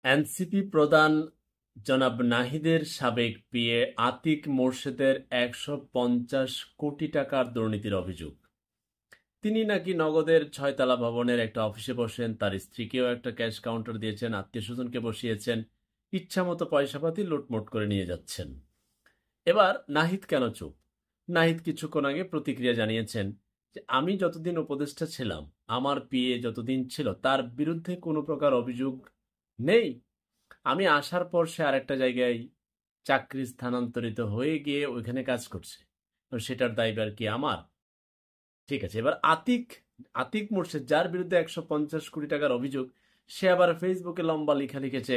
NCP প্রধান জনাব নাহিদের সাবেক পিএ আতিক মোর্শেদের ১৫০ কোটি টাকার দুর্নীতির অভিযোগ। তিনি নাকি নগদের ৬ তলা ভবনের একটা অফিসে বসেন, তার স্ত্রীকেও একটা ক্যাশ কাউন্টার দিয়েছেন, আত্মীয় স্বজনকে বসিয়েছেন, ইচ্ছামতো পয়সাপাতি লুটমোট করে নিয়ে যাচ্ছেন। এবার নাহিদ কেন চুপ? নাহিদ কিছুক্ষণ আগে প্রতিক্রিয়া জানিয়েছেন যে আমি যতদিন উপদেষ্টা ছিলাম, আমার পিএ যতদিন ছিল, তার বিরুদ্ধে কোনো প্রকার অভিযোগ নেই। আমি আসার পর সে আরেকটা জায়গায় চাকরি স্থানান্তরিত হয়ে গিয়ে ওইখানে কাজ করছে, তো সেটার দায়ভার কি আমার? ঠিক আছে, এবার আতিক আতিক মোর্শেদ, যার বিরুদ্ধে ১৫০ কোটি টাকার অভিযোগ, সে আবার ফেসবুকে লম্বা লেখা লিখেছে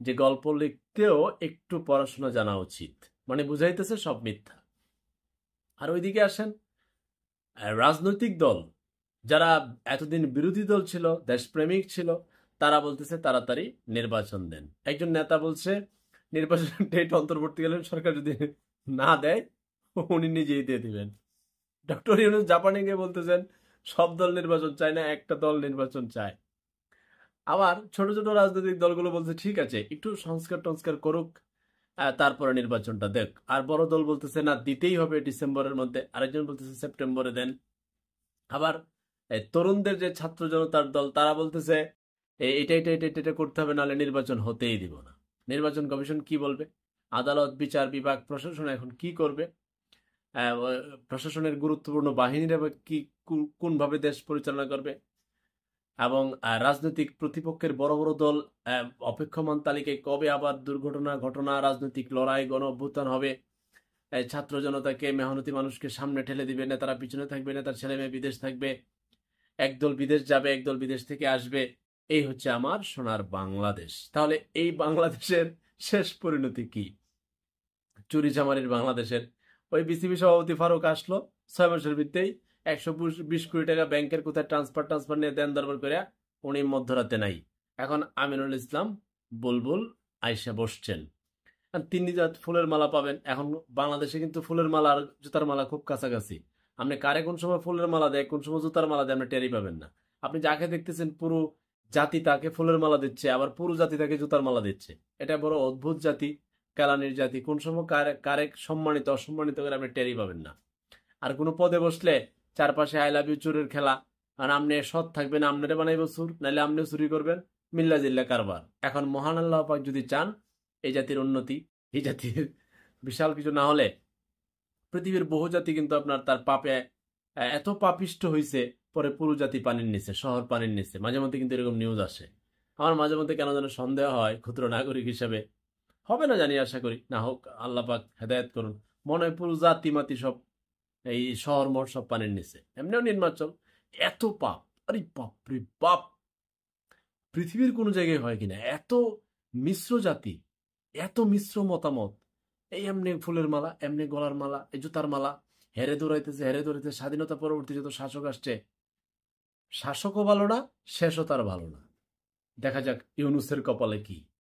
যে গল্প লিখতেও একটু পড়াশোনা জানা উচিত, মানে বুঝাইতেছে সব মিথ্যা। আর ওইদিকে আসেন রাজনৈতিক দল, যারা এতদিন বিরোধী দল ছিল, দেশপ্রেমিক ছিল, তারা বলতেছে তাড়াতাড়ি নির্বাচন দেন। একজন নেতা বলছে নির্বাচন ডেট অন্তর্বর্তীকালীন সরকার যদি না দেয়, উনি নিজেই দিয়ে দিবেন। ডক্টর ইউনূস জাপানে গিয়ে বলতেছেন সব দল নির্বাচন চায় না, একটা দল নির্বাচন চায়। আবার ছোট ছোট রাজনৈতিক দলগুলো বলছে ঠিক আছে, একটু সংস্কার টংস্কার করুক, তারপরে নির্বাচনটা দেখ। আর বড় দল বলতেছে না, দিতেই হবে ডিসেম্বরের মধ্যে, আরেকজন বলতেছে সেপ্টেম্বরে দেন। আবার তরুণদের যে ছাত্র জনতার দল, তারা বলতেছে এটা এটা এটা এটা এটা করতে হবে, নাহলে নির্বাচন হতেই দিব না। নির্বাচন কমিশন কি বলবে? আদালত, বিচার বিভাগ, প্রশাসন এখন কি করবে? প্রশাসনের গুরুত্বপূর্ণ বাহিনীরা বা কি কোনভাবে দেশ পরিচালনা করবে? এবং রাজনৈতিক প্রতিপক্ষের বড় বড় দল অপেক্ষমান তালিকায় কবে আবার দুর্ঘটনা ঘটনা, রাজনৈতিক লড়াই, গণ অভ্যুত্থান হবে, ছাত্র জনতাকে, মেহনতি মানুষকে সামনে ঠেলে দিবে, নেতারা পিছনে থাকবে, নেতার ছেলে মেয়ে বিদেশ থাকবে, একদল বিদেশ যাবে, একদল বিদেশ থেকে আসবে। এই হচ্ছে আমার সোনার বাংলাদেশ। তাহলে এই বাংলাদেশের শেষ পরিণতি কি? চুরি চামারির বাংলাদেশের। ওই বিসিবি সভাপতি ফারুক আসলো, ৬ মাসের ভিত্তেই ১২০ কোটি টাকা ব্যাংকের কোথায় ট্রান্সফার নিয়ে দেন দরবার করে উনি মধ্যরাতে নাই। এখন আমিনুল ইসলাম বুলবুল আইসা বসছেন, তিনি ফুলের মালা পাবেন। এখন বাংলাদেশে কিন্তু ফুলের মালা আর জুতার মালা খুব কাছাকাছি। আপনি কারে কোন সময় ফুলের মালা দেয়, কোন সময় জুতার মালা দেয়, আপনি টেরই পাবেন না। আপনি যাকে দেখতেছেন পুরো জাতি তাকে ফুলের মালা দিচ্ছে, আবার পুরো জাতি তাকে জুতার মালা দিচ্ছে। এটা বড় অদ্ভুত জাতি, কেলানির জাতি। কোন সময় কারে কারে সম্মানিত অসম্মানিত করে আপনি টেরই পাবেন না। আর কোনো পদে বসলে চারপাশে আই লাভ ইউ চুরের খেলা। আর আপনি সৎ থাকবেন, আপনারে বানাইব চুর, নাহলে আপনিও চুরি করবেন, মিল্লা জিল্লা কারবার। এখন মহান আল্লাহ পাক যদি চান এই জাতির উন্নতি, এই জাতির বিশাল কিছু না হলে, পৃথিবীর বহু জাতি কিন্তু আপনার তার পাপে এত পাপিষ্ট হয়েছে, পরে পুরো জাতি পানির নিচে, শহর পানির নিচে। মাঝে মধ্যে কিন্তু এরকম নিউজ আসে। আমার মাঝে মধ্যে কেন যেন সন্দেহ হয়, ক্ষুদ্র নাগরিক হিসাবে, হবে না জানি, আশা করি না হোক, আল্লাহ পাক হেদায়েত করুন, মনে হয় পুরো জাতি মাতি সব, এই শহর মহর সব পানির নিচে। এমনিও নির্বাচন, এত পাপ, আরে বাপ রে বাপ, পৃথিবীর কোনো জায়গায় হয় কিনা এত মিশ্র জাতি, এত মিশ্র মতামত। এই এমনি ফুলের মালা, এমনি গলার মালা, এই জুতার মালা, হেরে দৌড়াইতেছে হেরে দৌড়াইতেছে। স্বাধীনতা পরবর্তী যত শাসক আসছে, শাসকও ভালো না, শেষও তার ভালো না। দেখা যাক ইউনুসের কপালে কি।